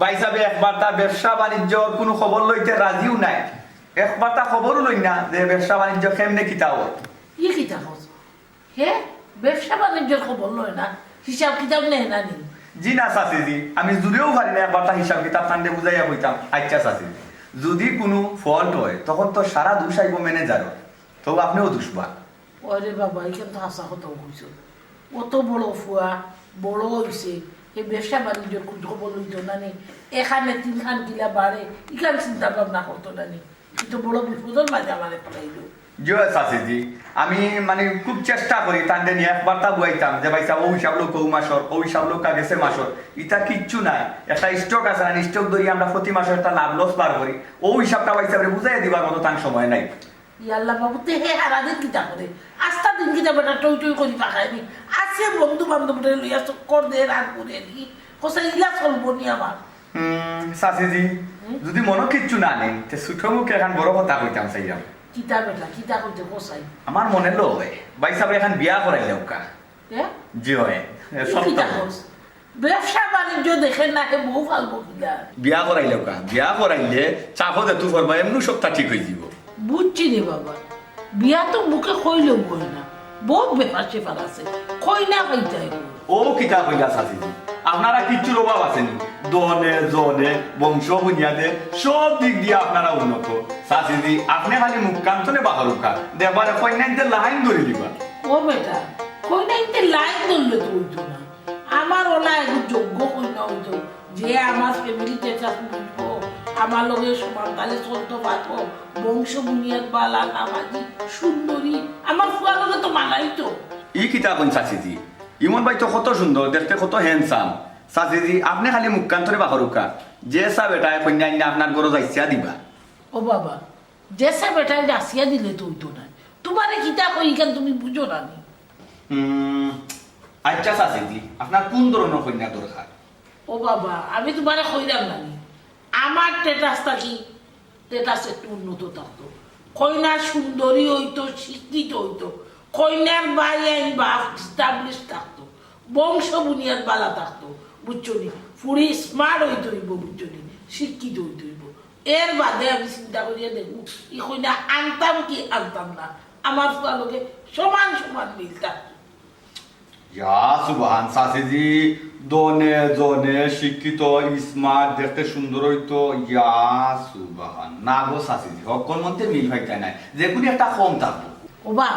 ভাই সাহেব একবার তার ব্যবসা বাণিজ্যর কোনো খবর লইতে রাজিও নাই, একবার তা খবরও লই না যে ব্যবসা বাণিজ্য কেমনে কিতাব কিতাব হে ব্যবসা বাণিজ্যের খবর লয় না, হিসাব কিতাব নেই না নি? জি না চাচিজি, আমি জুড়েও পারি না একবার তা হিসাব কিতাব কান্দে বুঝাইয়া কইতাম। আচ্ছা চাচিজি, যদি কোনো ফল্ট হয় তখন তো সারা দোষ আইব ম্যানেজার, তো আপনিও দুষবা। ওরে বাবা, এখানে তো হাসা কথা কইছ, অত বড় ফুয়া বড় হয়েছে, এই ব্যবসা বাণিজ্যের খোঁজ খবর লইত না নি, এখানে তিনখান কিলা বাড়ে এখানে চিন্তা ভাবনা করতো না নি, কিন্তু বড় বিপদের মাঝে আমার পাইল। জয় চাচিজি, আমি মানে খুব চেষ্টা করি তান্ডে নিয়ে একবার তা বুয়াইতাম যে ভাই সাহেব ও হিসাব লোক ও মাসর, ও হিসাব লোক গেছে মাসর, ইটা কিচ্ছু নাই, একটা স্টক আছে না, স্টক ধরি আমরা প্রতি মাসে একটা লাভ লস বার করি, ও হিসাবটা ভাই সাহেব বুঝাই দিবার মতো তার সময় নাই। ইয়াল্লা বাবু তে হে হারাদিন কিতা করে আস্তা দিন কিতা বেটা টই টই করি পাখায়নি, আছে বন্ধু বান্ধবদের লইয়া চক্কর দে রাগ করে নি, কোসা ইলা চলবো নি আমার। চাচিজি, যদি মনে কিচ্ছু না নেই তে ছোট মুখে এখন বড় কথা কইতাম চাইলাম। কিতা বেটা কিতা কইতে কোসাই আমার মনে লো ভাই সাহেব এখন বিয়া করাইলে ওকা। জি হয় কিতা কোস ব্যবসা বাণিজ্য দেখে না হে বহু ফালবো কিলা বিয়া করাইলে ওকা, বিয়া করাইলে চাপো যে তুই করবা এমনি সবটা ঠিক হয়ে যাব। বুঝছি রে বাবা, বিয়া তো মুখে কইলেও বই না, বহুত ব্যাপার সেপার আছে, কই না কইতে ও কিতা কইলা চাচিজি, আপনারা কিচ্ছুর অভাব আছেনি, দনে জনে বংশ বুনিয়াদে সব দিক দিয়ে আপনারা উন্নত। চাচিজি আপনি খালি মুখ কান্তনে বাহারুকা দেবারে কইনাইতে লাইন ধরে দিবা। ও বেটা কই না ইতে লাইন ধরলে তো হইতো না, আমার ওলা একটু যোগ্য কই না হইতো যে আমার ফ্যামিলিতে থাকবো, আমার লগে সমান তালে চলতে পারবো, বংশ বুনিয়াদ বালা নামাজি সুন্দরী, আমার ফুয়া লগে তো মানাই তো। ই কিতা কইন চাচিজি, ইমন ভাই তো কত সুন্দর দেখতে, কত হ্যান্ডসাম। চাচিজি আপনি খালি মুখ কান্তনে বাহারুকা, যে সা বেটা কন্যা আইনা আপনার গরজ আইসা দিবা। ও বাবা, যেসা বেটায় রাশিয়া দিলে তো হইতো না, তোমারে কিতা কই কেন তুমি বুঝো না নি? আচ্ছা চাচিজি আপনার কোন ধরনের কন্যা দরকার? ও বাবা, আমি তোমারে কইলাম না নি, আমার টেটাসটা কি টেটাস একটু উন্নত থাকতো, কইনা সুন্দরী হইতো, শিক্ষিত হইতো, কইনার বাই আইন বাপ স্টাবলিশ থাকতো, বংশ বুনিয়াদ বালা থাকতো, বুঝছো নি, ফুড়ি স্মার্ট হইতে হইব, বুঝছো নি, শিক্ষিত হইতে হইব। এর বাদে আমি চিন্তা করিয়া দেখবো ই কইনা আনতাম কি আনতাম না, আমার ফুয়ালোকে সমান সমান মিল থাকতো। ইয়া সুবহান চাচিজি, দনে জনে শিক্ষিত স্মার্ট দেখতে সুন্দর হইতো, ইয়া সুবহান। না গো চাচিজি সকল মধ্যে মিল হইতে নাই, যে কোনো একটা কম থাকবো। ও বা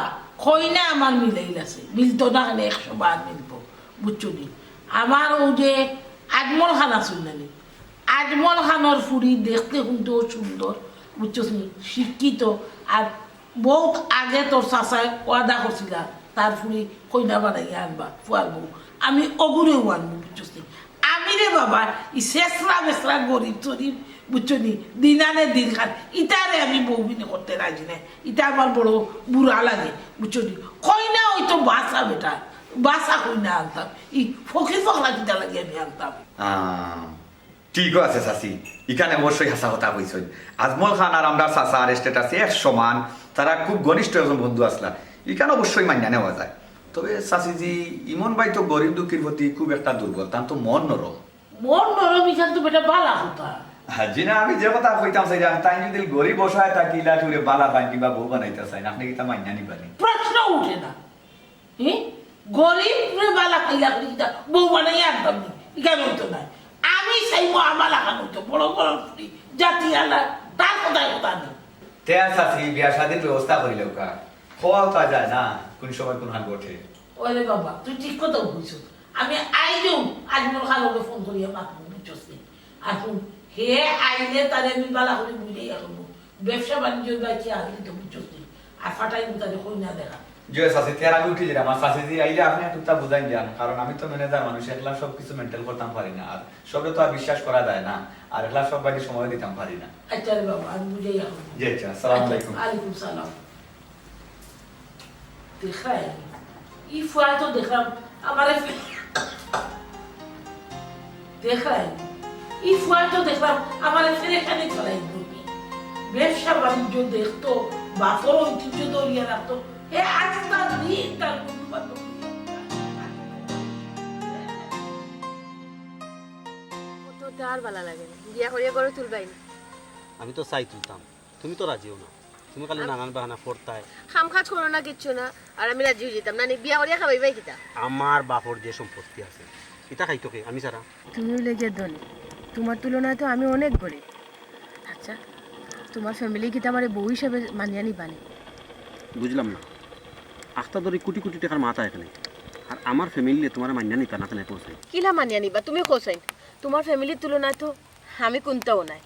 কইনা আমার মিলাইল আছে, মিলতো না কেন 100 বার মিলবো, বুঝছো নি। আমার ও যে আজমল খান আসুন না নি, আজমল খানোর ফুড়ি দেখতে কিন্তু সুন্দর, বুঝছো নি, শিক্ষিত, আর বহুত আগে তোর চাচায় ওয়াদা করছিল তার ফুড়ি কইনা বানাইয়া আনবা ফুয়ার বউ, আমি অগুরেও আনবো, বুঝছো নি। আমি রে বাবা ই শেষরা বেসরা গরিব চরিব, বুঝছো নি, দিন আনে দিন খান, ইটারে আমি বউবিনি করতে রাজি নাই, ইটা আমার বড় বুড়া লাগে, বুঝছো নি। কইনা ওই তো বাসা বেটা, বাসা কইনা আনতাম, ই ফকির ফকরা কিটা লাগে আমি আনতাম। ঠিক আছে চাচি, এখানে অবশ্যই হাসা কথা কইছেন। আজমল খান আর আমরা চাচা আর স্টেটাসে এক সমান, তারা খুব ঘনিষ্ঠ একজন বন্ধু আসলা, এখানে অবশ্যই মান্য নেওয়া যায়। তবে চাচিজি ইমন ভাই তো গরিব দুঃখীর প্রতি খুব একটা দুর্বল, তার তো মন নরম। মন নরম ইখান তো বেটা বালা কথা। জি না, আমি যে কথা কইতাম চাই তাই যদি গরিব বসায় থাকি লাঠুরে বালা পান কিংবা বউ বানাইতে চাই, আপনি কি তা মান্য নিবানি? প্রশ্ন উঠে না, গরিব রে বালা খাইলা করি কিটা বউ বানাইয়া আনতাম নি, ইখান হইতো না। আমি চাইবো আমার লাগানো হইতো বড় বড় ফুড়ি জাতি আলা, তার কথায় কথা নেই। তে চাচি বিয়া শাদীর ব্যবস্থা করিলেও কা খোয়াও তা যায় না, কোন সময় কোন হান ঘটে। ওরে বাবা তুই ঠিক কথা বলছিস, আমি আইলেও আজমল খালোকে ফোন করিয়া মাতবো, বুঝছস নি। এখন হে আইলে তারে আমি বালা করে বুঝাই এখন ব্যবসা বাণিজ্যের বাইকে আসলি তো, বুঝছস নি। আর ফাটাই তাদের কই না দেখা। জয় চাচি তের আমি উঠে যেতাম, আমার চাচিজি আইলে আপনি একটু বুঝাই দেন, কারণ আমি তো ম্যানেজার মানুষ, একলা সবকিছু মেনটেন করতাম পারি না, আর সবে তো আর বিশ্বাস করা যায় না, আর একলা সব বাড়ি সময় দিতাম পারি না। আচ্ছা রে বাবা আমি বুঝাই এখন। জি আচ্ছা, আসসালামু আলাইকুম। আলাইকুম সালাম। দেখাই ই ফুয়াই তো দেখলাম আমারে, দেখাই ই ফুয়াই তো দেখলাম আমারে ফেরে খানে চলাই দিবি, ব্যবসা বাণিজ্য দেখতো, বাপর ঐতিহ্য ধরিয়া রাখতো, এ আজ তার দিন তার বন্ধু বান্ধব আমার তো আর ভালো লাগে না বিয়া করিয়া করে তুলবাই না আমি তো চাই তুলতাম, তুমি তো রাজিও না, তুমি খালি নানান বাহানা করতাই। খাম কাজ করো না কিচ্ছু না আর আমি রাজি হয়ে যেতাম না বিয়া করিয়া খাবাইবাই কিতা আমার বাপর যে সম্পত্তি আছে এটা খাইতো কে আমি ছাড়া? তুমি লেগে ধনী তোমার তুলনায় তো আমি অনেক গরিব। আচ্ছা তোমার ফ্যামিলি কিতা আমার বউ হিসেবে মানিয়া নিবানি? বুঝলাম না, আখতা ধরে কোটি কোটি টাকার মাথা এখানে, আর আমার ফ্যামিলি তোমার মান্যা নিতা না কেন পৌঁছাই? কিলা মানিয়া নিবা তুমি খোঁজাইন? তোমার ফ্যামিলির তুলনায় তো আমি কোনটাও নাই।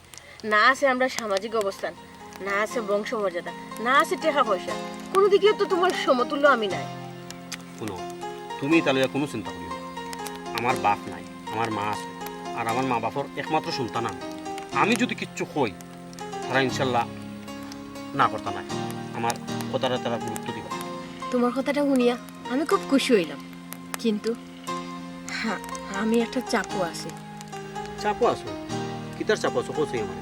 না আছে আমরা সামাজিক অবস্থান, না আছে বংশমর্যাদা, না আছে টাকা পয়সা, কোনো দিকেও তো তোমার সমতুল্য আমি নাই। শুনো, তুমি তাহলে কোনো চিন্তা করিও না। আমার বাপ নাই, আমার মা আছে, আর আমার মা বাপর একমাত্র সন্তান আমি। আমি যদি কিচ্ছু হই তারা ইনশাল্লাহ না করতা না, আমার কথাটা তারা গুরুত্ব দিবা। তোমার কথাটা শুনিয়া আমি খুব খুশি হইলাম, কিন্তু হ্যাঁ আমি একটা চাপও আছে। চাপও আছো? কিতার চাপ আছো কোথায়? আমার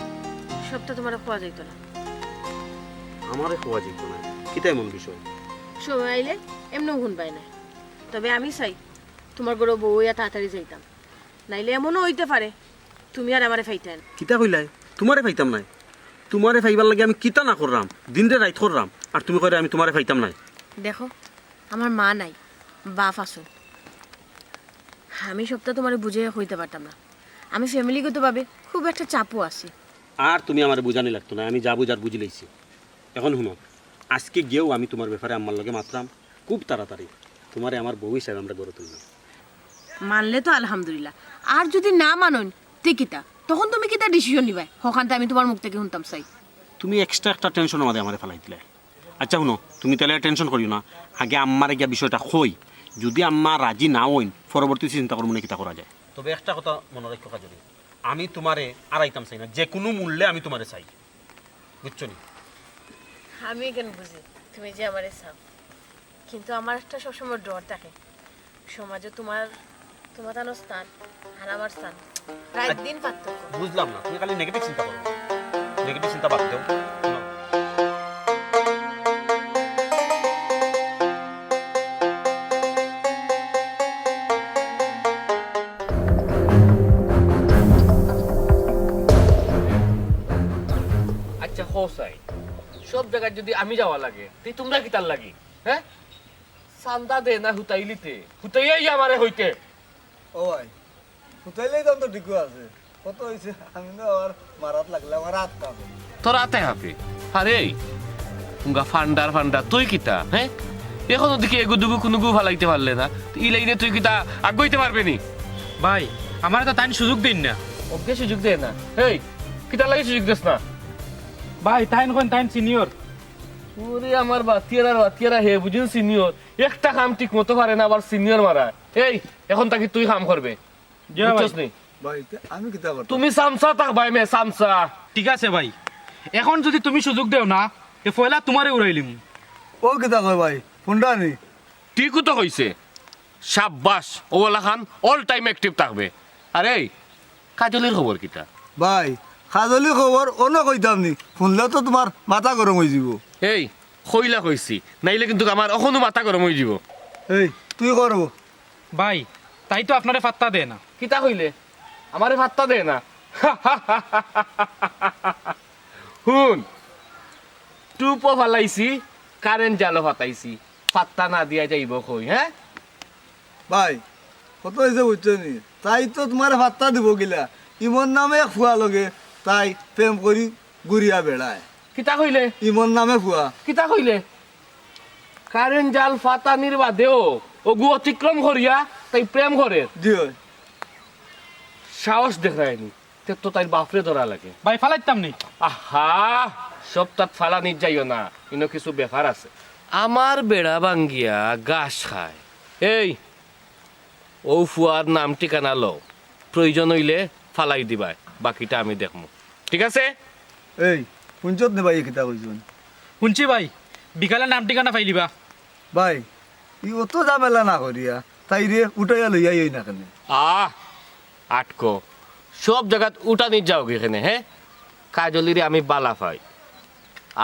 সবটা তোমার খোয়া যাইতো না, আমারে খোয়া যেত না, কিতা এমন বিষয়? সময় আইলে এমনও গুণ পাই না। তবে আমি চাই তোমার গরো বউ ইয়া তাড়াতাড়ি যাইতাম, নাইলে এমনও হইতে পারে তুমি আর আমারে ফাইতেন। কিতা কইলাই? তোমারে ফাইতাম নাই? তোমারে ফাইবার লাগে আমি কিতা না করলাম, দিনরে রাইত করলাম, আর তুমি কইরা আমি তোমারে ফাইতাম নাই? দেখো আমার মা নাই, বাপ আসুন, আমি সবটা তোমার বুঝে হইতে পারতাম না। আমি ফ্যামিলিগতভাবে খুব একটা চাপও আছি। আর তুমি আমার বুঝানি লাগতো না, আমি যা বুঝার বুঝি লইছি। এখন শুনো, আজকে গিয়েও আমি তোমার ব্যাপারে আমার লগে মাত্রাম খুব তাড়াতাড়ি তোমারে আমার বউ হিসাবে আমরা গড়ে তুললাম। মানলে তো আলহামদুলিল্লাহ, আর যদি না মানন তে কিতা, তখন তুমি কিতা ডিসিশন নিবাই হখানতে আমি তোমার মুখ থেকে শুনতাম চাই। তুমি এক্সট্রা একটা টেনশন আমাদের ফেলাই দিলে। আচ্ছা শুনো, তুমি তাহলে টেনশন করিও না, আগে আম্মারে গিয়া বিষয়টা কই, যদি আম্মা রাজি না হইন পরবর্তী চিন্তা করবো না কিতা করা যায়। তবে একটা কথা মনে রাখো কাজলি, আমি তোমারে আড়াইতাম চাই না, যে কোনো মূল্যে আমি তোমারে চাই, বুঝছো নি? আমি কেন বুঝি তুমি যে আমারে চাও, কিন্তু আমার একটা সবসময় ডর থাকে, সমাজে তোমার তোমার স্থান আর আমার স্থান রাত দিন পার্থক্য। বুঝলাম না, তুমি খালি নেগেটিভ চিন্তা করো, নেগেটিভ চিন্তা বাদ দাও। আচ্ছা হোসাই, সব জায়গায় যদি আমি যাওয়া লাগে তুই তোমরা কি তার লাগি? হ্যাঁ, চান্দা দে না হুতাইলিতে হুতাইয়াই আমারে হইতে। ও ভাই হুতাইলেই দাম তো ঠিকই আছে, কত হয়েছে আমি না আর মারাত লাগলে আমার হাত কাঁপে। তোর আতে হাফে আরে উঙ্গা ফান্ডার ফান্ডার তুই কিতা? হ্যাঁ, এখনো দিকে এগু দুগু কুনুগু ফালাইতে পারলে না, ই লাইনে তুই কিতা আগাইতে পারবে নি? ভাই আমার তো তাই সুযোগ দিন না। ওকে সুযোগ দে না, এই কিতা লাগে সুযোগ দিস না? ভাই তাইন কোন তাইন সিনিয়র। ওরে আমার বাতিয়ারা হে বুঝিন সিনিয়র, একটা কাম ঠিক মতো পারে না আবার সিনিয়র মারা। এই এখন তাকে তুই কাম করবে, বুঝছস নি? ভাই আমি কিতা করতাম? তুমি সামসা তাক ভাই মে সামসা। ঠিক আছে ভাই, এখন যদি তুমি সুযোগ দেও না এ ফয়লা তোমারে উড়াইলিম। ও কিতা কয় ভাই ফোনটা নি? ঠিকও তো হইছে, সাব্বাস, ওলা খান অল টাইম অ্যাক্টিভ থাকবে। আরে কাজলের খবর কিটা? ভাই খাজলি খবর অন্য কইতাম নি, শুনলেও তো তোমার মাথা গরম হয়ে যাব। এই কইলা কইছি, নাইলে কিন্তু আমার এখনো মাথা গরম হয়ে যাব। এই তুই করব ভাই তাই তো আপনারে পাত্তা দেয় না। কিতা কইলে? আমারে ভাত্তা দে না? হুন, টুপও ফালাইছি, কারেন্ট জালও ফাটাইছি, পাত্তা না দিয়া যাইব কই? হ্যাঁ ভাই কত হয়েছে বুঝছো নি? তাই তো তোমার ভাত্তা দিব গিলা, ইমন নামে ফুয়া লগে তাই প্রেম করি ঘুরিয়া বেড়ায়। কিতা কইলে? ইমন নামে ফুয়া। কিতা কইলে? কারেন্ট জাল ফাটানির বাদেও ওগু অতিক্রম করিয়া তাই প্রেম করে জি হয়। সাহস দেখায়নি, তে তো তাই বাপরে ধরা লাগে। ভাই ফালাইতাম নি। আহা, সব তাত ফালানি যাইও না, ইনো কিছু ব্যাপার আছে। আমার বেড়া ভাঙ্গিয়া গাছ খায়। এই ও ফুয়ার নাম ঠিকানা লও, প্রয়োজন হইলে ফালাই দিবাই, বাকিটা আমি দেখমু, ঠিক আছে? এই শুনছত নে ভাই কিতা কইছুন? শুনছি ভাই, বিকালে নাম ঠিকানা ফাইলিবা। ভাই ই অত ঝামেলা না করিয়া তাই রে উঠাইয়া লইয়া এই না কেন? আটকো সব জায়গাত উঠানি যাও এখানে। হ্যাঁ, কাজলিরে আমি বালা পাই,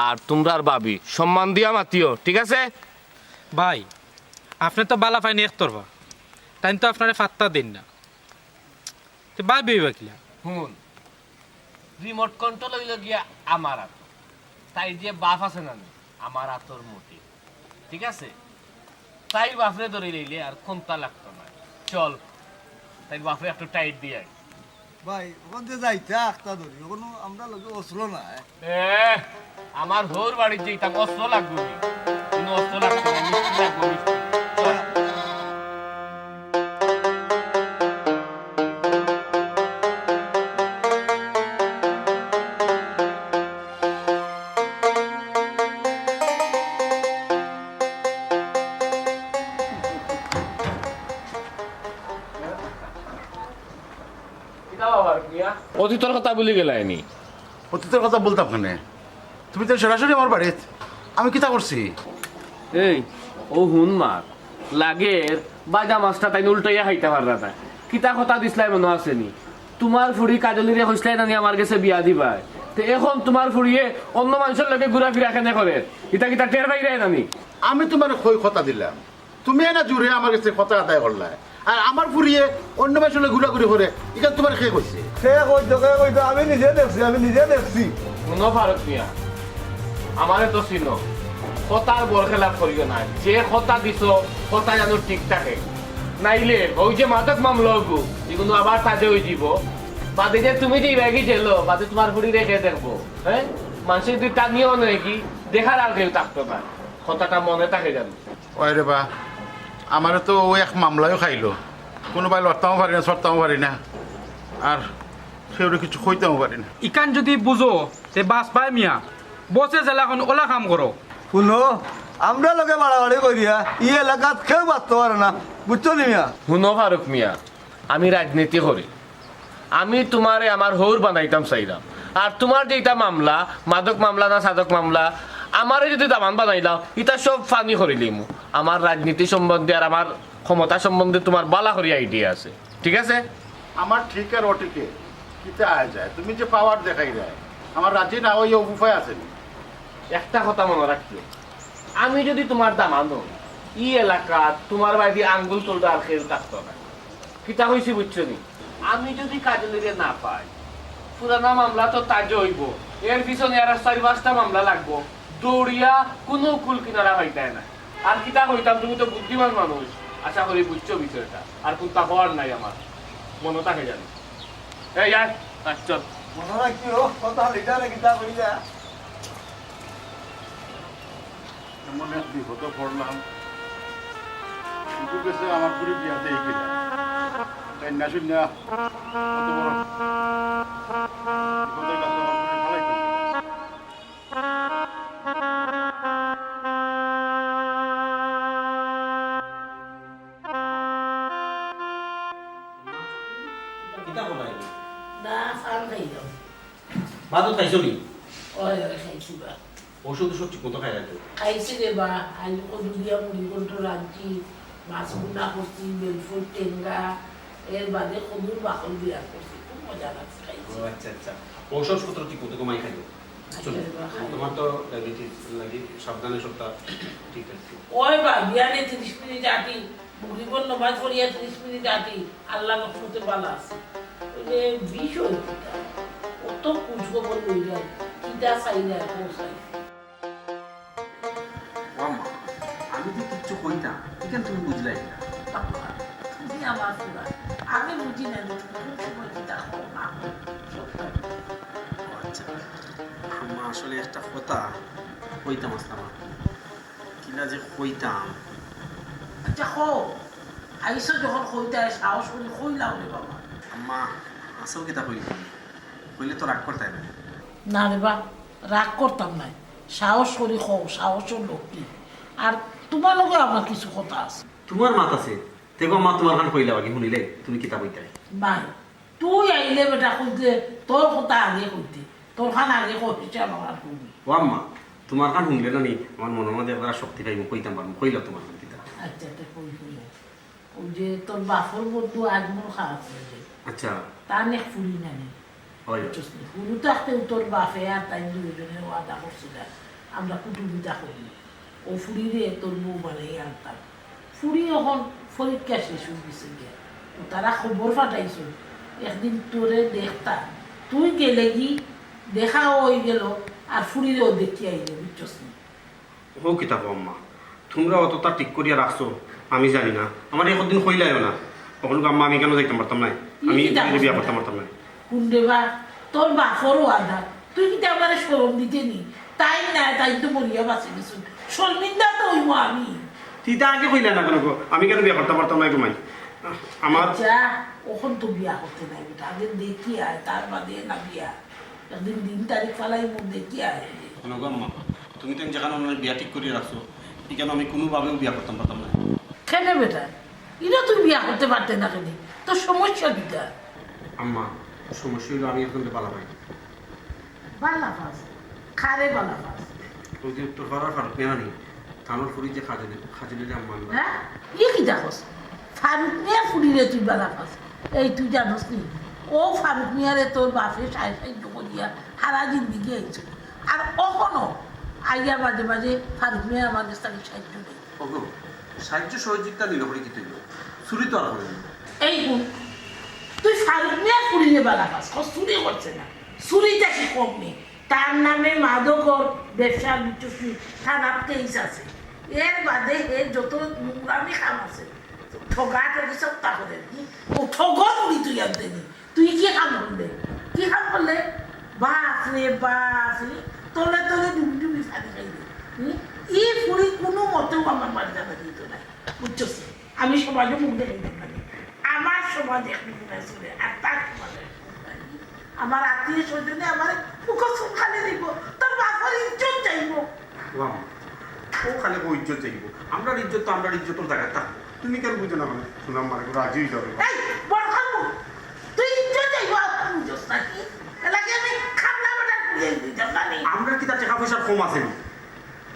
আর তোমরার ভাবি সম্মান দিয়া মাতিও, ঠিক আছে? ভাই আপনি তো বালা পাইনি একতরফা, তাই তো আপনারে পাত্তা দিন না। তো ভাই বেবা কিলা হুন রিমোট কন্ট্রোল হইল গিয়া আমার হাত, তাই যে বাপ আছে না আমার হাতর মোটি, ঠিক আছে? তাই বাপরে ধরে লইলে আর কোনটা লাগতো না। চল তাই বাপরে একটু টাইট দিয়ে ভাই ওখান থেকে যাইতে আখতা ধরি ওখানে আমরা লোকে অস্ত্র না আমার হোর বাড়ির যে এটা অস্ত্র লাগবে নি, কোনো অস্ত্র লাগতো না, মিষ্টি লাগবে মিষ্টি। চল। অতীতর কথা বলি গেলাইনি। অতীতের কথা বলতাম কেনে? তুমি তো সরাসরি আমার বাড়িত, আমি কিতা করছি? এই ও হুন মার লাগের বাজা মাছটা তাই উল্টাইয়া খাইতে পারলা না, কিতা কথা দিসলাই মনে আসেনি? তোমার ফুড়ি কাজলিরে হইসলাই নানি আমার কাছে বিয়া দিবাই, তো এখন তোমার ফুড়িয়ে অন্য মানুষের লোকে ঘুরা ফিরা কেনে করে, কিতা কিতা টের বাইরে নানি? আমি তোমার কই কথা দিলাম, তুমি না জুড়ে আমার কাছে কথা আদায় করলা, আর আমার ফুরিয়ে অন্য মাসলে ঘুরাঘুরি করে, এটা তোমার খেয়ে করছে। সে কইতো আমি নিজে দেখছি শুনো ফারুক মিয়া, আমারে তো চিনো, কথার বর খেলাপ করিও না, যে কথা দিছ কথা যেন ঠিক থাকে, নাইলে ওই যে মাদক মামলা হবো এগুলো আবার তাজে হয়ে যাব, বাদে যে তুমি যে ব্যাগি জেলো বাদে তোমার ফুড়ি রেখে দেখবো, হ্যাঁ মানুষের দুই টানিও নয় কি দেখার আর কেউ থাকতো না, কথাটা মনে থাকে জানো। ওই রে বা, আমার তো ও এক মামলায়ও খাইলো, কোনোবাই লড়তামও পারি না ছড়তামও পারি না, আর সেগুলো কিছু কইতেও পারি না। ইকান যদি বুঝো যে বাস পাই মিয়া বসে জেলাখন ওলা কাম করো। শুনো আমরা লোকে বাড়াবাড়ি করিয়া ই এলাকাত কেউ বাঁচতে পারে না, বুঝছো নি মিয়া? শুনো ফারুক মিয়া, আমি রাজনীতি করি, আমি তোমারে আমার হৌর বানাইতাম চাইলাম, আর তোমার যেটা মামলা মাদক মামলা না সাধক মামলা আমারে যদি দামান বানাইলাম এটা সব ফানি করিলিম। আমার রাজনীতি সম্বন্ধে আর আমার ক্ষমতা সম্বন্ধে তোমার বালা করি আইডিয়া আছে, ঠিক আছে? আমার ঠিক আর অটিকে কিতা আয় যায়, তুমি যে পাওয়ার দেখাই যায়, আমার রাজি না ওই উপায় আছে নি? একটা কথা মনে রাখিও, আমি যদি তোমার দামানো ই এলাকা তোমার বাড়ি আঙ্গুল তুলতে আর খেয়ে থাকতো না, কিতা হয়েছে বুঝছো নি? আমি যদি কাজলিরে না পাই পুরানা মামলা তো তাজ হইব, এর পিছনে আর 4-5টা মামলা লাগবো, দৌড়িয়া কোনো কুল কিনারা হইতায় না, আর কিতা হইতাম? তুমি তো বুদ্ধিমান মানুষ, আশা করি বুঝছো বিষয়টা, আর কোনটা হওয়ার নাই আমার মনে থাকে জানি। এই আয় চল। মনে রাখিও কথা লিটারে গীতা কইলা এমন এক বিপদে পড়লাম, শুধু গেছে আমার পুরি বিয়াতে গেলাম, তাই না শুন না কত বড় বিপদের কাছে আমার পুরি ভালাই কিতা বলাই না ফান খাইলাম, ভাতও খাইছো নি? ওই খাইছি বা ওষুধ ওষুধ ঠিক মতো খাই রাখো। খাইছি রে বা, আজ কদু দিয়া মুড়ি কন্ট্রো রাখছি, মাছ গুন্ডা করছি, বেলফুল টেঙ্গা, এর বাদে কদুর বাকল দিয়া করছি, খুব মজা লাগছে খাইছি। আচ্ছা আচ্ছা, ঔষধপত্র ঠিক মতো কমাই খাইও। আচ্ছা রে বা, খাই। তোমার তো ডায়াবেটিস লাগি সাবধানে সবটা ঠিক আছে। ওই বা বিয়ানে 30 মিনিট আটি, মুড়িবন নমাজ পড়িয়া 30 মিনিট আটি, আল্লাহ রহমতে ভালো আছে। ওই যে বিষয় কিতা, অত খোঁজখবর লই যায়, কিতা চাই না পৌঁছাই। আম্মা, আমি তো কিচ্ছু কইতাম, এখানে তুমি বুঝলাই না। তুমি আমার পুরা, আমি বুঝি না যে কোন সময় কিতা হও না হও, সবটা। আচ্ছা, আম্মা আসলে একটা কথা কইতাম আসলাম, কিনা যে কইতাম। আচ্ছা হও, আইসো যখন কইতা সাহস করে কইলাও রে বাবা। আম্মা আসল কিতা কইতাম, কইলে তো রাগ করতে না। না রে বা, রাগ করতাম না, সাহস করি কও, সাহসের লক্ষ্মী। আর তোমার লগে আমার কিছু কথা আছে। তোমার মাত আছে, দেখো মা তোমার গান কইলা বাকি শুনিলে তুমি কিতা কইতে। নাই, তুই আইলে বেটা কইতে তোর কথা আগে কইতে, তোর খান আগে কইতে আমার শুনি। ও আম্মা, তোমার গান শুনলে না নি আমার মনের মধ্যে একবার শক্তি পাইব, কইতাম পারবো, কইলা তোমার গান কিতা। আচ্ছা আচ্ছা কই কই, ওই যে তোর বাপর বন্ধু আজমল খা আছে যে, আচ্ছা, তার নেক ফুলি নানি হয় ফুলু থাকতেও তোর বাপে আর তাই দুজনে ওয়াদা করছিল আমরা কুটুমিতা করি, ও ফুড়ি রে তোর বউ বানাই আনতাম। ফুড়ি এখন পরীক্ষা শেষ হয়ে গেছে গিয়া, তারা খবর ফাটাইছো, একদিন তোরে দেখতা তুই গেলে কি দেখা হয়ে গেল আর ফুরিরেও দেখি আইলে বুঝছস নি? ও কিতাব আম্মা তোমরা অতটা ঠিক করিয়া রাখছো আমি জানি না আমার একদিন হইলাই না তখন আম্মা আমি কেন যাইতাম পারতাম না আমি বিয়া করতাম পারতাম না কুন্ডে বা তোর বাপরও আধা তুই কি আমার সরম দিতে নি তাই না তাই তো মরিয়া বাঁচে গেছুন শর্মিন্দা তো হইব আমি তিতা আগে কইলে না কেন গো? আমি কেন বিয়া করতে পারতাম না ঘুমাই আমার যা ওখন তো বিয়া করতে নাই বেটা আগে দেখি আয় তার বাদে না বিয়া একদিন দিন তারিখ ফালাই মুখ দেখি আয় শোনো গো আম্মা তুমি তো যেখানে আমার বিয়া ঠিক করিয়ে রাখছো এখানে আমি কোনোভাবেও বিয়া করতাম পারতাম না খেলে বেটা এটা তুই বিয়া করতে পারতে না কেন তোর সমস্যা কিটা আম্মা সমস্যা হইলো আমি এখন পালা পাই বালা ফাস খারে বালা ফাস ওই যে তোর ঘরের ফারুক নেওয়া নেই থানোর ফুরি যে খাজিলে আম্মা হ্যাঁ ইয়ে কি দেখোস ফারুক মিয়া ফুরিলে তুই বালা ফাস এই তুই জানোস নি ও ফারুক মিয়ারে তোর বাপে সাহায্য করিয়া সারা জিন্দিগি আইছে আর কখনো আইয়া মাঝে মাঝে ফারুক মিয়া আমাদের তাকে সাহায্য নেই ওগো সাহায্য সহযোগিতা নিল করে কি তুইল চুরি তো আর করে এই গুণ তুই ফারুক মিয়া ফুরিলে বালা ফাস চুরি করছে না চুরিটা কি কম নেই তার নামে মাদকর ব্যবসা বিচুসি থানার কেস আছে এর বাদে এর যত নোংরামি কাম আছে ঠগা ঠগি সব তা করে ও ঠগর উড়ি তুই আনতে নি তুই কি কাম করলে কি কাম করলে বাপ রে বাপ রে তলে তলে ডুবি ডুবি ফানি খাইলে ই ফুরি কোনো মতেও আমার বাড়ি যাবে দিত না বুঝছস আমি সমাজে মুখ দেখাইতে পারি আমার সমাজ একটু চলে আর তার সমাজে আমার আত্মীয় স্বজনে আমার মুখ সুখানে দিব তোর বাবার ইজ্জত চাইব ও খালি ও ইজ্জত চাইব আমরা ইজ্জত তো আমরা ইজ্জতের জায়গায় থাকবো তুমি কেন বুঝো না মানে শোনাম মানে রাজি যাবে এই বড় খাবো তুই ইজ্জত চাইব বুঝছস নাকি এলাকে আমি খামলা বাটা দিয়ে দিতাম না আমরা কি তার টাকা পয়সার কম আছে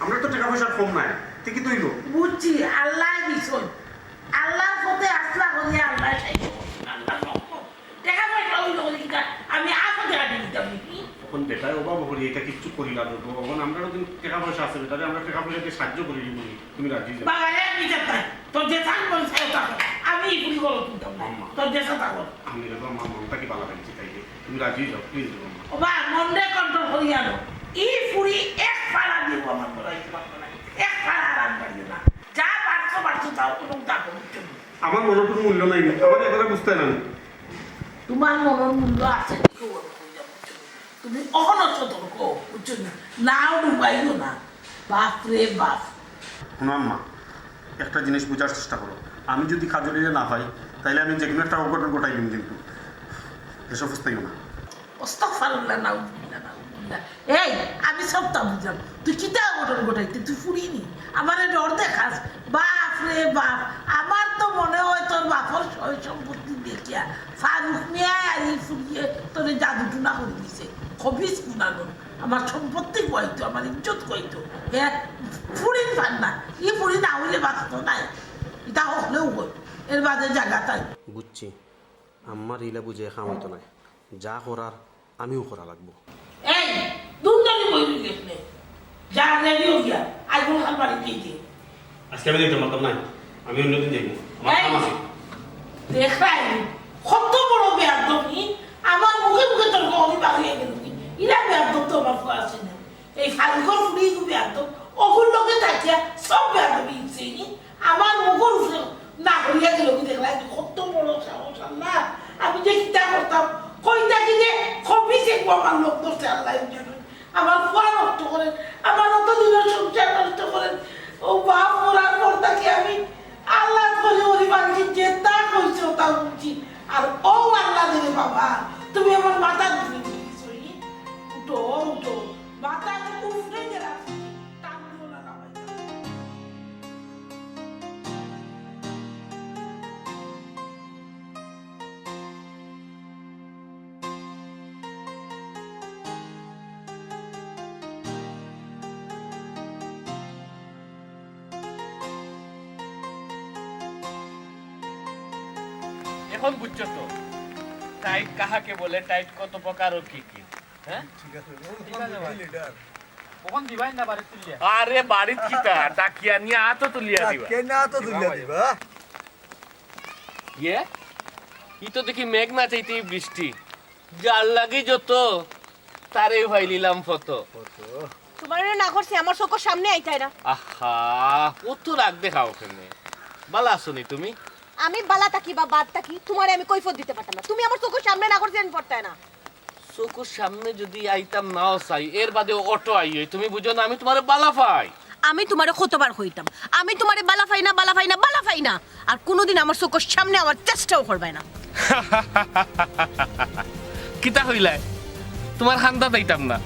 আমরা তো টাকা পয়সার কম নাই ঠিকই তৈল বুঝছি আল্লাহ বিষয় আল্লাহর পথে আসলা করিয়া আল্লাহ চাইব আল্লাহ দেখা পয়সা হইল কিনা আমি আপদে কাটি দিতাম নাকি তখন বেটায় অভাব করি এটা কিচ্ছু করি না তো তখন আমরা যদি টাকা পয়সা আছে বেটারে আমরা টাকা পয়সাকে সাহায্য করি বলি তুমি রাজি যাও বাগালে আমি যেতাম তোর যে থাক বল আমি এগুলি করো দিতাম না তোর যে থাকো আমি দেখো আমার মনটা কি ভালো লাগছে তাই তুমি রাজি যাও প্লিজ দেবো ও বা মনরে কন্ট্রোল করি আনো এই ফুরি এক পাড়া দিব আমার বলাইতে পারবো না এক পাড়া আরাম পারিও না যা পারছো তাও কোনো তাকো আমার মনের কোনো মূল্য নাই আমার এগুলো বুঝতে না তোমার মনের মূল্য আছে তুমি অহনো সতর্ক বুঝছো না নাও ডুবাইও না বাপ রে বাপ শোনাম মা একটা জিনিস বোঝার চেষ্টা করো আমি যদি কাজলিলে না পাই তাহলে আমি যে কোনো একটা অঘটন ঘটাই দিন কিন্তু এসব বুঝতেই না আস্তাগফিরুল্লাহ নাউজুবিল্লাহ নাউজুবিল্লাহ এই আমি সবটা বুঝলাম তুই কিতা অঘটন ঘটাইতে তুই ফুরিনি আমার ডর দেখাস বাপ রে বাপ আমার তো মনে হয় তোর বাপর সয় সম্পত্তি দেখিয়া ফারুক মিয়া আর এই ফুরিয়ে তোর জাদুটুনা করে দিছে খবিস গুণাগুণ আমার সম্পত্তি কইতো আমার ইজ্জত কইতো হ্যাঁ ফুরিন পান না ই ফুরি না হইলে বাঁচত নাই এটা হলেও কই এর বাদে জায়গা তাই বুঝছি আমার ইলা বুঝে খামাইতো নাই যা করার আমিও করা লাগবো এই দুন্দনি বইলি গেছে যা রেডিও গিয়া আইফোন খান বাড়ি দিয়ে দিয়ে আজকে আমি দেখতে পারতাম না আমি অন্যদিন যাইব আমার কাম আছে দেখাই কত বড় বেয়াদবি আমার মুখে মুখে তোর গহনি বাড়িয়ে গেল ইরা বেয়াদব তো আমার ফুয়া আছে না এই ফারুকর ফুড়ি বেয়াদব ওগুলো লোকে থাকিয়া সব বেয়াদবি ইচ্ছে আমার মুখের উপরে না হইয়া গেল কি দেখলাই কত বড় সাহস আল্লাহ আমি যে কিতা করতাম কইতা কি যে খবি সে আমার লোক ধরছে আল্লাহ আমার ফুয়া নষ্ট করেন আমার অত দিনের সংসার নষ্ট করেন ও বাপ মরার পর তাকে আমি আল্লাহ করে ওরি বাড়ি যে তা কইছে তা বুঝছি আর ও আল্লাহ দেবে বাবা তুমি আমার মাথা ধরে দিয়েছো উঠো উঠো মাথা উঠে গেলা টান দিও না ভাই এখন বুঝছো তো টাইট কাহাকে বলে টাইট কত প্রকার ও কি কি হ্যাঁ ঠিক আছে লিডার কখন দিবাই না বাড়ি তুলিয়া আরে বাড়িত কিটা ডাকিয়া নিয়ে আতো তুলিয়া দিবা কেনা তো দুনিয়া দিবা ইয়ে ই তো দেখি মেঘ না চাইতেই বৃষ্টি, যার লাগে যত তারে ভাইলিলাম ফটো। তোমার না করছি আমার চোখের সামনে আইতাই না। আহা, কত রাগ দেখাও ওখানে। বালা আসনি তুমি? আমি বালা থাকি বা বাদ থাকি তোমারে আমি কৈফত দিতে পারতাম না। তুমি আমার চোখের সামনে না করছি আমি পড়তাই না। চোখের সামনে যদি আইতাম নাও চাই, এর বাদে অটো আইয়ে, তুমি বুঝো না আমি তোমারে বালা পাই। আমি তোমারে কতবার কইতাম আমি তোমারে বালা পাই না বালা পাই না বালা পাই না, আর কোনোদিন আমার চোখের সামনে আমার চেষ্টাও করবে না। কিতা হইলাই তোমার খান্দা দিতাম না,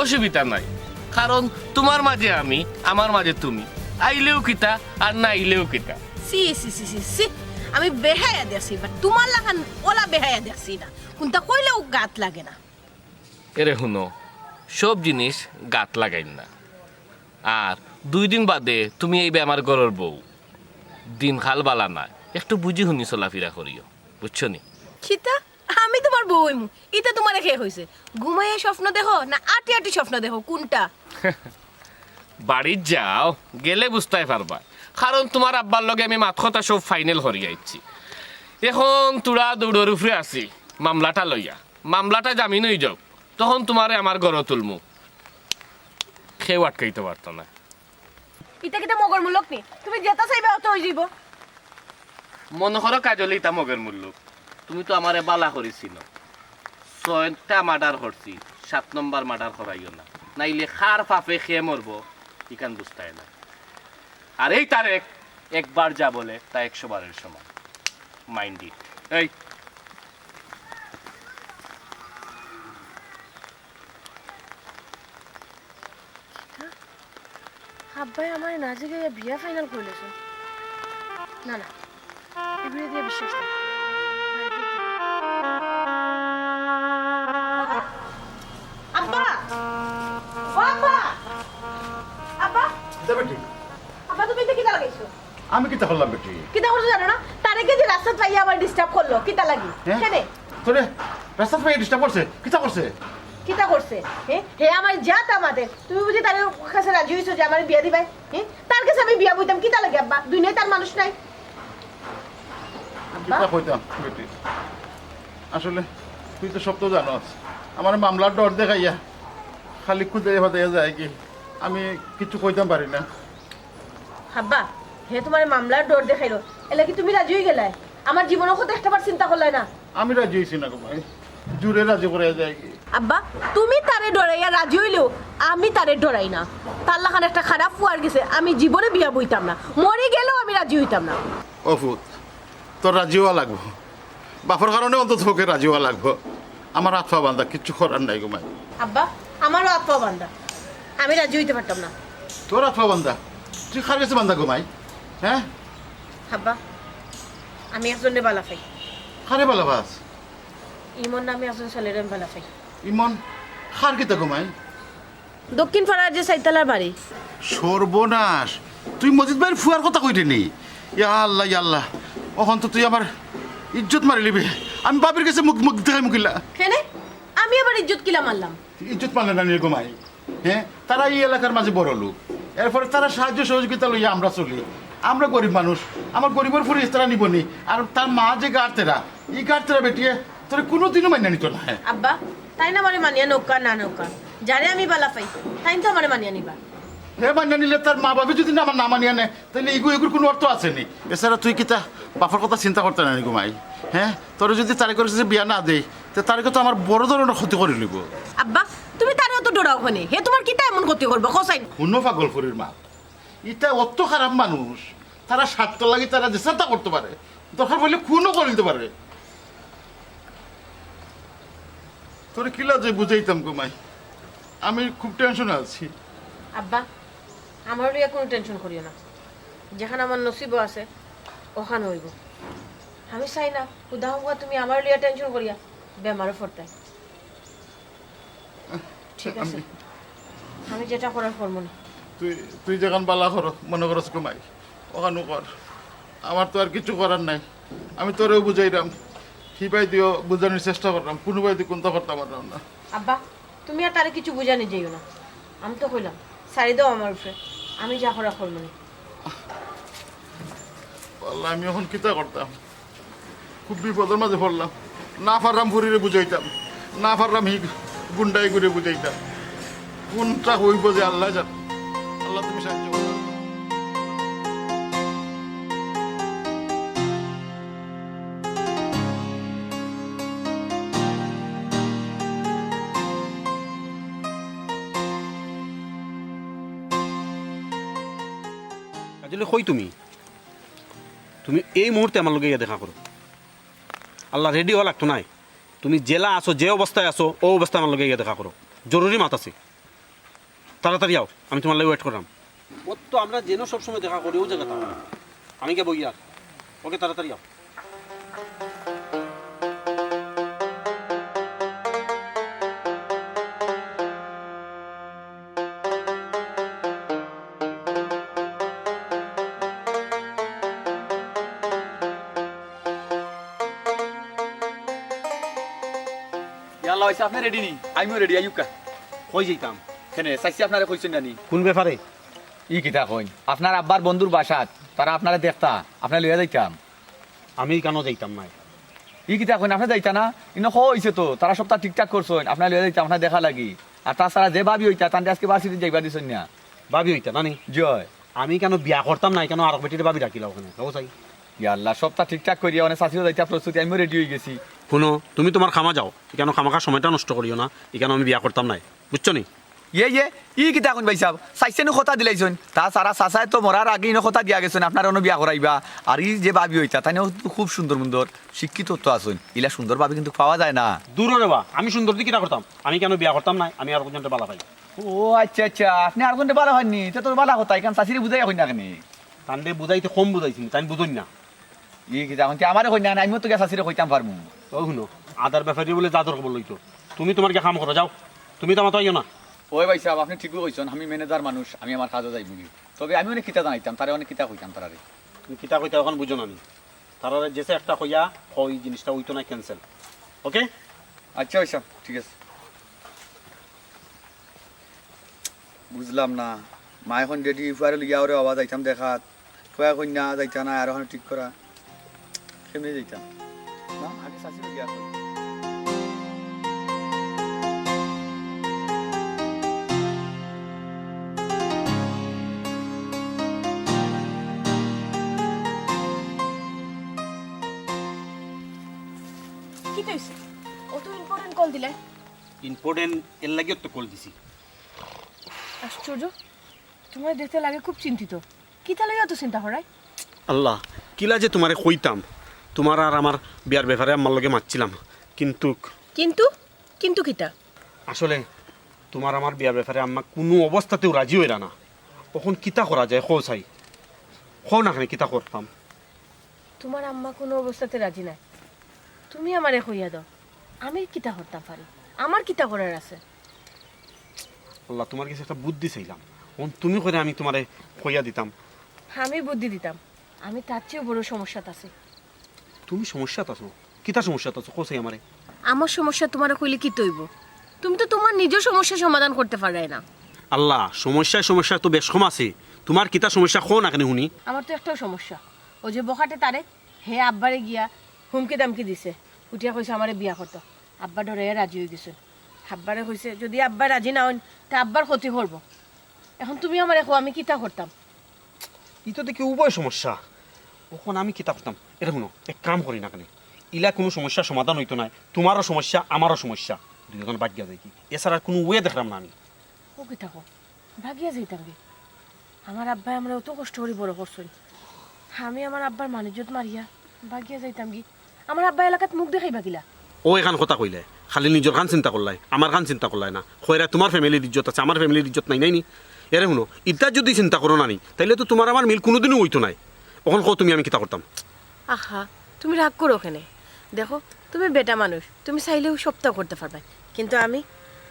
অসুবিধা নাই, কারণ তোমার মাঝে আমি, আমার মাঝে তুমি, আইলেও কিতা আর না আইলেও কিতা। সি সি সি সি সি আমি বেহায়া দেখছি, বাট তোমার লাগান ওলা বেহায়া দেখছি না, কোনটা কইলেও গাত লাগে না। এরে শুনো, সব জিনিস গাত লাগাইন না। আর 2 দিন বাদে তুমি এইবে আমার ঘরের বউ, দিন খাল বালা না, একটু বুঝি শুনি চলাফেরা করিও, বুঝছো নি? খিতা আমি তোমার বউ হইমু, এটা তোমার খেয়ে হইছে। ঘুমাইয়া স্বপ্ন দেখো না আটি আটি স্বপ্ন দেখো, কোনটা? বাড়ির যাও, গেলে বুঝতে পারবা, কারণ তোমার আব্বার লগে আমি মাত কথা সব ফাইনাল করি যাচ্ছি। এখন তোরা দৌড়ের উপরে আছি মামলাটা লইয়া, মামলাটা জামিন হয়ে যাও, তখন তোমারে আমার ঘর তুলমু, খেয়ে আটকাইতে পারতো না। এটা কিটা মগর মূলক নি, তুমি যেটা চাইবে অত হয়ে যাইব। মনে করো কাজলে ইতা মগের মূল্য, তুমি তো আমারে বালা করেছিল, 6টা মার্ডার করছি, 7 নম্বর মার্ডার করাইও না, নাইলে খার ফাফে খেয়ে মরবো, ইকান বুঝতাই না। আর এই তারেক একবার যা বলে তা 100 বারের সমান, মাইন্ড ইট। এই আব্বাই আমার নাচে গিয়ে বিয়া ফাইনাল করলেছে। না না এগুলো দিয়ে বিশ্বাস নেই। আব্বা ও আব্বা আব্বা বেটি, আব্বা তুমি এটা কিটা লাগাইছো? আমি কিতা করলাম বেটি? কিটা করছো জানো না? তারেকে যে রাস্তা পাইয়া আবার ডিস্টার্ব করলো, কিটা লাগি হ্যাঁ? কেনে তোরে রাস্তা পাই ডিস্টার্ব করছে? কিতা করছে? কিটা করছে? হে আমার জাত আমাদের, তুমি বুঝি তার কাছে রাজি হইছো যে আমার বিয়া দিবাই? তার কাছে আমি বিয়া বইতাম, কিটা লাগে আব্বা? দুনিয়ায় তার মানুষ নাই। আব্বা কিতা কইতাম বেটি, আসলে তুই তো সব তো জানোস, আমার মামলার ডর দেখাইয়া খালি খুঁজে ফাটাইয়া যায় কি, আমি কিছু কইতাম পারি না। আব্বা হে তোমার মামলার ডর দেখাইলো, এলে কি তুমি রাজি হয়ে গেলাই? আমার জীবনের কথা একটাবার চিন্তা করলাই না? আমি রাজি হয়েছি না গো ভাই, জুড়ে রাজি করে যায় কি। আব্বা তুমি তারে ডরাইয়া রাজি হইলেও আমি তারে ডরাই না। তার লাখান একটা খারাপ ফুয়ার গেছে, আমি জীবনে বিয়া বইতাম না, মরে গেলেও আমি রাজি হইতাম না। অফুত তোর রাজি হওয়া লাগবো, বাপর কারণে অন্তত ওকে রাজি হওয়া লাগবো। আমার আত্মা বান্ধা কিচ্ছু করার নাই গো মাই। আব্বা আমারও আত্মা বান্ধা, আমি রাজি হইতে পারতাম না। তোর আত্মা বান্ধা, তুই খার গেছে বান্ধা গো মাই? হ্যাঁ আব্বা আমি একজনের বালা পাই, খারে বালা বাস ইমন নামে একজন ছেলের আমি বালা পাই। ইমন খার কিতা গো মাই? দক্ষিণ পাড়ার যে সাইতালার বাড়ি। সর্বনাশ, তুই মজিদ ভাইয়ের ফুয়ার কথা কইতে নি? ইয়া আল্লাহ ইয়া আল্লাহ, ওখান তো তুই আমার ইজ্জত মারি লিবি। আমি বাপের কাছে মুখ মুখ দেখাই মুখিলা কেনে আমি আবার ইজ্জত কিলা মারলাম? ইজ্জত মানলে না নিয়ে গোমাই। হ্যাঁ, তারা এই এলাকার মাঝে বড় লোক, এরপরে তারা সাহায্য সহযোগিতা লইয়া আমরা চলি। আমরা গরিব মানুষ, আমার গরিবের ফুরিস তারা নিবনি। আর তার মা যে গাড়তেরা, এই গাড়তেরা বেটিয়ে তোর কোনোদিনও মান্য নিত না। আব্বা তাই না মানে মানিয়া নৌকা না নৌকা, যারে আমি বালা পাই তাই তো আমার মানিয়া নিবা। হে মান্য নিলে তার মা বাবা যদি না আমার না মানিয়া নেয়, তাহলে এগুর কোনো অর্থ আসেনি। এছাড়া তুই কি তা বাপার কথা চিন্তা করতে না ঘুমাই? হ্যাঁ, তোর যদি তারে করে যে বিয়া না দেয়, তো তারিখে তো আমার বড় ধরনের ক্ষতি করে নিব। আব্বা তুমি তারেও তো ডরাও ওখানে, হে তোমার কিটা এমন ক্ষতি করবো কোসাই? কোনো পাগল ফুরির মা, এটা অত খারাপ মানুষ, তারা স্বার্থ লাগে তারা যে চিন্তা করতে পারে, দরকার বলে খুনও করে দিতে পারে। তোর কিলা যে বুঝাইতাম ঘুমাই, আমি খুব টেনশনে আছি। আব্বা আমার লিয়া কোনো টেনশন করিও না, যেখানে আমার নসিব আছে ওখানে হইব। আমি চাই না খুদা হোক তুমি আমার লিয়া টেনশন করিয়া বেমারে ফরতাই। ঠিক আছে আমি যেটা করার করবো না। তুই তুই যেখান বালা কর মনে করস ঘুমাই, ওখানে কর, আমার তো আর কিছু করার নাই। আমি তোরেও বুঝাইলাম, হিপাই দিও বুঝানোর চেষ্টা করলাম, কোনো বাই দিয়ে কোনটা করতে পারলাম না। আব্বা তুমি আর তারে কিছু বুঝানি যাইও না, আমি তো কইলাম সারি দাও আমার উপরে, আমি যা করা করবো না। আল্লাহ, আমি এখন কিতা করতাম? খুব বিপদের মাঝে পড়লাম। না পারলাম ফুরিরে বুঝাইতাম, না পারলাম হি গুন্ডাই করে বুঝাইতাম। কোনটা হইব যে আল্লাহ জান। আল্লাহ তুমি সাহায্য করো। আসলে কই তুমি তুমি এই মুহূর্তে আমার লগে গিয়ে দেখা করো। আল্লাহ রেডি হওয়া লাগতো নাই। তুমি জেলা আসো, যে অবস্থায় আসো ও অবস্থায় আমার লগে গিয়ে দেখা করো। জরুরি মাত আছে, তাড়াতাড়ি আও, আমি তোমার লাগে ওয়েট করলাম। ও তো আমরা যেন সবসময় দেখা করি ও জায়গাটা আমি কে বই আর ওকে তাড়াতাড়ি আও। আল্লাহ হইছে আপনি রেডি নি? আমিও রেডি। আইয়ুকা কই যাইতাম? কেনে চাইছি আপনারে কইছেন জানি কোন ব্যাপারে? ই কিতা কইন আপনার আব্বার বন্ধুর বাসাত তারা আপনারে দেখতা, আপনার লইয়া যাইতাম। আমি কেন যাইতাম না? ই কিতা কইন আপনি যাইতা না? ইনো কইছে তো তারা সবটা ঠিকঠাক করছেন, আপনার লইয়া যাইতাম, আপনার দেখা লাগি। আর তাছাড়া যে ভাবি হইতা তান্ডে আজকে বাসিতে যাইবা দিছেন না। ভাবি হইতা নানি? জয় আমি কেন বিয়া করতাম না? কেন আর বেটির ভাবি রাখিলাম ওখানে? ও চাই ইয়া আল্লাহ সবটা ঠিকঠাক করিয়া অনেক চাষিও যাইতা প্রস্তুতি, আমিও রেডি হয়ে গেছি। শুনো, তুমি তোমার খামা যাও, এখানে খামাখার সময়টা নষ্ট করিও না। এখানে আমি বিয়া করতাম নাই, বুঝছো নি? ইয়ে ই কিতা কোন ভাই সাহেব চাইছেন কথা দিলাইছেন, তা সারা চাচায় তো মরার আগে ইনো কথা দিয়া গেছেন আপনার অন্য বিয়া করাইবা। আর ই যে ভাবি হইতা তাই খুব সুন্দর সুন্দর শিক্ষিত তো আছেন, ইলা সুন্দর ভাবি কিন্তু পাওয়া যায় না। দূর রে বা, আমি সুন্দর দিকে কিটা করতাম? আমি কেন বিয়া করতাম না? আমি আর পর্যন্ত বালা পাই। ও আচ্ছা আচ্ছা, আপনি আর কোনটা ভালো হয়নি, এটা তো ভালো কথা। এখানে চাষিরে বুঝাই হই না কেন? তান্ডে বুঝাইতে কম বুঝাইছি, তাই বুঝুন না। ই কিতা এখন আমারে কই না, আমিও তো চাষিরে কইতাম পারমু। ও শুনো, আদার ব্যাপারে বলে যা দরকার লইতো, তুমি তোমার কে কাম করো, যাও। তুমি তো আমার তো আইও না। ওই ভাই সাহেব আপনি ঠিকই কইছেন, আমি ম্যানেজার মানুষ, আমি আমার কাজে যাইব। তবে আমি অনেক কিতা জানাইতাম, তারে অনেক কিতা কইতাম তারে। তুমি কিতা কইতা এখন বুঝো না নি? তারা যেসে একটা কইয়া ওই জিনিসটা হইতো না, ক্যান্সেল। ওকে আচ্ছা ভাই সাহেব ঠিক আছে। বুঝলাম না, মা এখন রেডি ফুয়ারে লিয়া ওরে আওয়াজ আইতাম দেখাত, ফুয়া কন্যা যাইতা না আর এখন ঠিক করা কেমনি যাইতাম না, আগে শাশিরে গিয়া কই। কি কইছে? অত ইম্পর্টেন্ট কল দিলে? ইম্পর্টেন্ট এর লাগে তো কল দিছি। আশ্চর্য, তোমার দেখতে লাগে খুব চিন্তিত। কিতা লাগে এত চিন্তা করাই? আল্লাহ, কিলা যে তোমারে কইতাম, তোমার আর আমার বিয়ার ব্যাপারে আমার লগে মারছিলাম, কিন্তু কিন্তু কিন্তু কিতা? আসলে তোমার আমার বিয়ার ব্যাপারে আম্মা কোনো অবস্থাতেও রাজি হইরা না। কখন কিতা করা যায় খো চাই, খো না খানে কিতা করতাম। তোমার আম্মা কোনো অবস্থাতে রাজি নাই, তুমি আমারে কইয়া দাও, আমি কিতা করতাম পারি, আমার কিতা করার আছে? আল্লাহ, তোমার কাছে একটা বুদ্ধি চাইলাম, তুমি করে আমি তোমারে কইয়া দিতাম। আমি বুদ্ধি দিতাম, আমি তার চেয়েও বড় সমস্যাতে আছি। তুমি সমস্যাত আছো? কিতা সমস্যাত আছো কো চাই আমারে? আমার সমস্যা তোমার কইলে কি তৈব? তুমি তো তোমার নিজের সমস্যা সমাধান করতে পারাই না। আল্লাহ, সমস্যা তো বেশ কম আছে, তোমার কিতা সমস্যা খো না কেন শুনি। আমার তো একটাও সমস্যা, ও যে বখাটে তারে হে আব্বারে গিয়া হুমকি দামকি দিছে, উঠিয়া কইছে আমারে বিয়া করতো। আব্বা ডরে রাজি হয়ে গেছে। আব্বারে কইছে যদি আব্বা রাজি না হন তা আব্বার ক্ষতি করব। এখন তুমি আমার এখন আমি কিতা করতাম? ইতো দেখি উভয় সমস্যা, কখন আমি কিতা করতাম। এটা শুনো, এক কাম করি না কেন, ইলা কোনো সমস্যার সমাধান হইতো না। তোমারও সমস্যা আমারও সমস্যা, দুজন বাদ গিয়া দেখি, এছাড়া কোনো ওয়ে দেখলাম না আমি। ও কিতা কো ভাগিয়া যাইতাম গে? আমার আব্বাই আমরা অত কষ্ট করে বড় করছেন, আমি আমার আব্বার মানিজ্যত মারিয়া ভাগিয়া যাইতাম কি? আমার আব্বা এলাকাত মুখ দেখাই বাকিলা। ও এখান কথা কইলে খালি নিজের গান চিন্তা করলাই, আমার গান চিন্তা করলাই না। হয়রা তোমার ফ্যামিলির ইজ্জত আছে, আমার ফ্যামিলির ইজ্জত নাই নাইনি। এরে শুনো, ইটা যদি চিন্তা করো না নি, তাইলে তো তোমার আমার মিল কোনোদিনও হইতো নাই। ওখান কো তুমি আমি কিতা করতাম? আহা, তুমি রাগ করো ওখানে। দেখো তুমি বেটা মানুষ, তুমি চাইলেও সপ্তাহ করতে পারবে, কিন্তু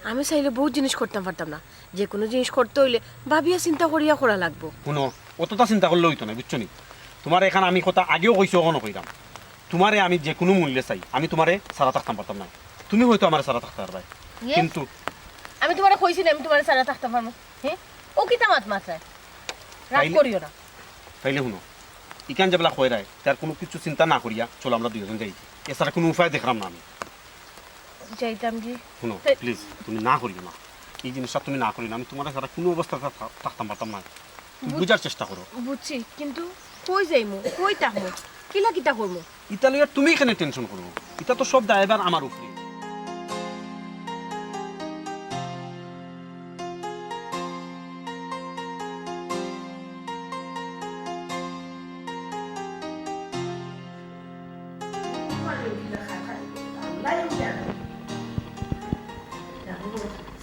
আমি চাইলে বহুত জিনিস করতে পারতাম না। যে কোনো জিনিস করতে হইলে ভাবিয়া চিন্তা করিয়া করা লাগবো। শুনো, অতটা চিন্তা করলে হইতো না, বুঝছো নি? তোমার এখানে আমি কথা আগেও কইছো, ওখানে কইলাম, তোমারে আমি যে কোনো মূল্যে চাই, আমি তোমারে সারা থাকতাম পারতাম না। তুমি হয়তো আমার সারা থাকতে পারবে, কিন্তু আমি তোমার কইছি না আমি তোমার সারা থাকতে পারবো? হ্যাঁ, ও কিতা মাত মাত্রায় রাগ তাইলে- করিও না। তাইলে শুনো, ইখান যেবেলা হয়ে রায় তার কোনো কিছু চিন্তা না করিয়া চলো আমরা দুজন যাই এছাড়া কোনো উপায় দেখলাম না আমি যাইতাম জি শুনো প্লিজ তুমি না করিও না এই জিনিসটা তুমি না করি না আমি তোমার ছাড়া কোনো অবস্থা থাকতাম পারতাম না তুমি বোঝার চেষ্টা করো বুঝছি কিন্তু কই যাইমু কই তাহমু কিলা কিতা করমু ইতালিয়ার তুমি এখানে টেনশন করবো এটা তো সব দায়ভার আমার উপরে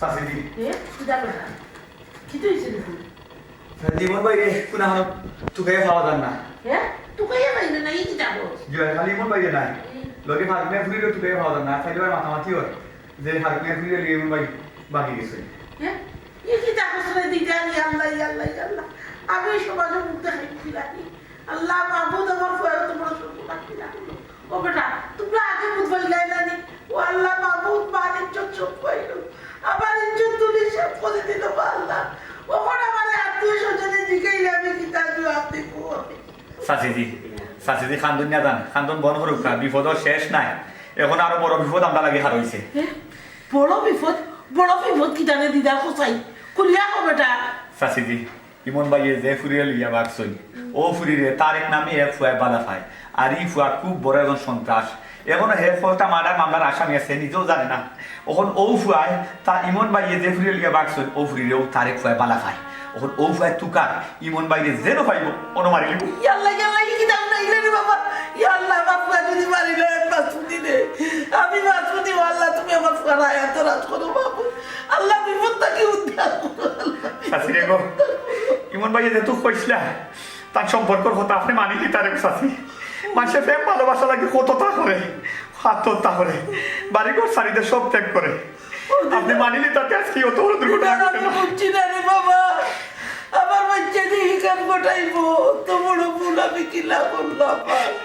চাচিজি কি তো হয়েছে দেখুন জীবন বাইরে কোনা হলো তুকে খাওয়া যান না হ্যাঁ তুকে পাইবে না এই কি যাবো খালি ইমন বাইরে নাই লগে হারমে ফুরিলে তুকে খাওয়া যান না খাইলে মাথামাতি হয় যে হারমে ফুরিলে ইমন বাই বাকি গেছে হ্যাঁ এই কি যাবো শুনে দিতে আমি আল্লাহ আল্লাহ আল্লাহ আমি সমাজে মুখ দেখাইছি রাখি আল্লাহ মাহবুদ আমার ফুয়ার তোমার শুনবো রাখি রাখলো ও বেটা তোমরা আগে বুঝবাই না নি ও আল্লাহ মাহবুদ মানের চোখ পাইলো আমার ইজ্জত তুলি সব করে দিল আল্লাহ ওখন আমার আত্মীয় স্বজনের দিকেই আমি কি তার জবাব দিব চাচিজি খান্দন না জান খান্দন বন করুক না বিপদ শেষ নাই এখন আরো বড় বিপদ আমরা লাগে হার হইছে বড় বিপদ কি জানে দিদা কোথায় কুলিয়া কো বেটা চাচিজি ইমন বাইয়ে যে ফুরিয়ে লইয়া বাকছই ও ফুরিরে তার এক নামে এক ফুয়ায় বাধা পায় আর ই ফুয়া খুব বড় একজন সন্ত্রাস এখনো হে ফলটা মার্ডার মামলার আসামি আছে নিজেও জানে না ওখন ও ফুয়ায় তা ইমন বাইয়ে যে ফুরিয়ে লইয়া বাকছই ও ফুরিরেও তার এক ফুয়ায় বালা পায় ওখন ও ফুয়ায় তুকার ইমন বাইরে যেন পাইব অন মারি লিব ইয়াল্লাহ কি দাম নাইলে রে বাবা ইয়াল্লাহ বাবা যদি মারিলে বাসুদি দে আমি বাসুদি আল্লাহ তুমি আমার ফরায় এত রাত করো বাবু আল্লাহ বিপদটা কি উদ্ধার করো চাচিরে গো ইমন বাইয়ে যে তুই কইছিলা তার সম্পর্কর কথা আপনি মানিলি তার এক চাচি মানুষের প্রেম ভালোবাসা লাগে কতটা করে আত্মহত্যা করে বাড়িঘর সারিতে সব ত্যাগ করে আপনি মানিলি তাতে আজকে অত বড় দুর্ঘটনা বুঝছি না রে বাবা আমার বাচ্চা দিয়ে হিকান গোটাইবো তো বড় ভুল আমি কিলা করলাম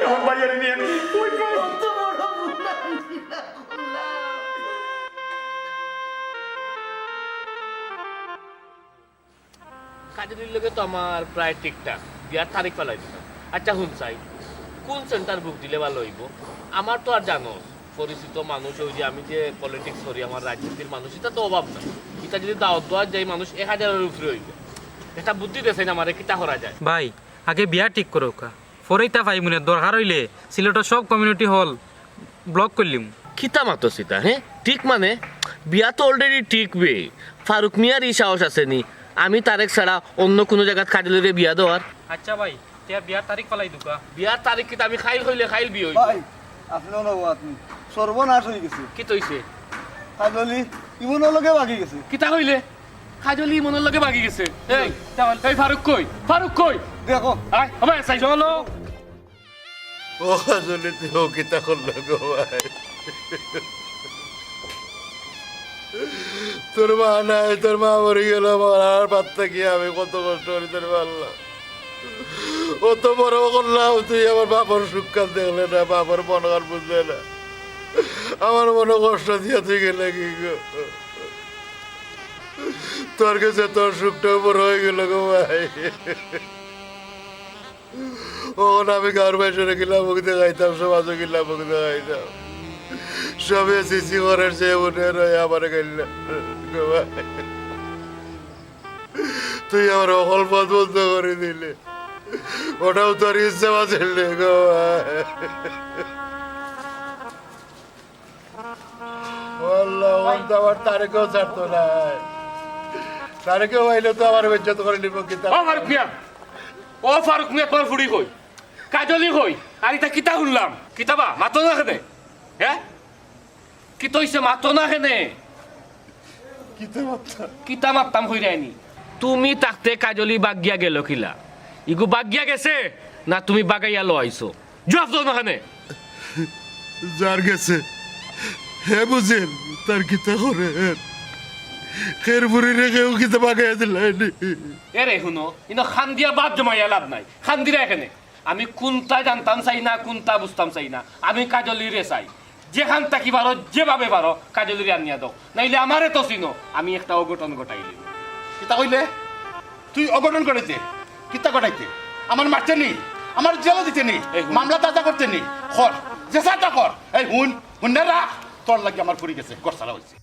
এমন বাইরে নিয়ে আমি কই যাই? অত বড় ভুল আমি কিলা করলাম কাজের লোকে তো আমার প্রায় ঠিকঠাক বিয়ার তারিখ ফেলাই দিতাম আচ্ছা শুন চাই কোন সেন্টার বুক দিলে ভালো হইব আমার তো আর জানো পরিচিত মানুষ ওই যে আমি যে পলিটিক্স করি আমার রাজনীতির মানুষ এটা তো অভাব নাই এটা যদি দাওয়াত দেওয়ার যাই মানুষ 1000-এর উপরে হইবে এটা বুদ্ধি দেছে না আমার কিতা করা যায় ভাই আগে বিয়া ঠিক করো ফরেইতা ভাই মনে দরকার হইলে সিলেটের সব কমিউনিটি হল ব্লক করলিম খিতা মাতো সীতা হ্যাঁ ঠিক মানে বিয়া তো অলরেডি ঠিক বে ফারুক মিয়ার ই সাহস আছে নি আমি তারেক ছাড়া অন্য কোনো জায়গাত কাজলে বিয়া দেওয়ার আচ্ছা ভাই তিয়া বিয়ার তারিখ পালাই দুকা বিয়ার তারিখ কিতা আমি খাইল হইলে খাইল বিয়ে হইব ভাই আপনিও নব আপনি সর্বনাশ হয়ে গেছে কি তৈছে কাজলি ইমনের লগে বাকি গেছে কিতা হইলে খাজলি মনের লগে বাগি গেছে এই এই ফারুক কই দেখো আয় হবে চাই চলো ও আসলে তুই কিতা করলো গো ভাই তোর মা নাই তোর মা মরে গেল আমার আর বাচ্চা কি আমি কত কষ্ট করি তোর পারলাম অত বড় করলাম তুই আমার বাবার সুখান দেখলে না বাবার মনকার বুঝলে না আমার মনে কষ্ট দিয়ে তুই গেলে কি গো তোর কাছে তোর সুখটা উপর হয়ে গেল গো ভাই ওখানে আমি গার বাইসে গেলাম মুখ দেখাইতাম সমাজও গেলাম মুখ দেখাইতাম সবে সিসি ঘরের যে উঠে রয়ে আমার গেল তুই আমার অকল পথ বন্ধ করে দিলে ওটাও তোর ইচ্ছা বাঁচলে গো আমার তারেকেও ছাড়তো না তারেকেও আইলে তো আমার বেজ্জত করে নিব কিতা ও ফারুক মিয়া তোর ফুড়ি কই কাজলি কই আর এটা কিতা শুনলাম কিতাবা মাতো না কেনে হ্যাঁ কি তৈছে মাতো না কেনে কিতা মারতাম কই রাইনি তুমি তাকতে কাজলি বাগিয়া গেল কিলা ইগু বাগিয়া গেছে না তুমি বাগাইয়া লো আইছো জবাব দাও না কেনে যার গেছে হে বুঝেন তার কিতা করে খের বুড়ি রেখেও কিতা বাগাই দিলাইনি এরে শুনো ইনো খান দিয়া বাপ জমাইয়া লাভ নাই খান দিরা এখানে আমি কোনটা জানতাম চাই না কোনটা বুঝতাম চাই না আমি কাজলিরে চাই যেখান থাকি পারো যেভাবে পারো কাজলিরে আনিয়া দাও নাইলে আমারে তো চিনো আমি একটা অঘটন ঘটাইলি কিতা কইলে তুই অঘটন করেছে কিতা ঘটাইতে আমার মারতে নি আমার জেলও দিতে নি মামলা তাজা করতে নি কর জেসাটা কর এই হুন হুন্নে রাখ তোর লাগে আমার ফুরি গেছে কর সারা হয়েছে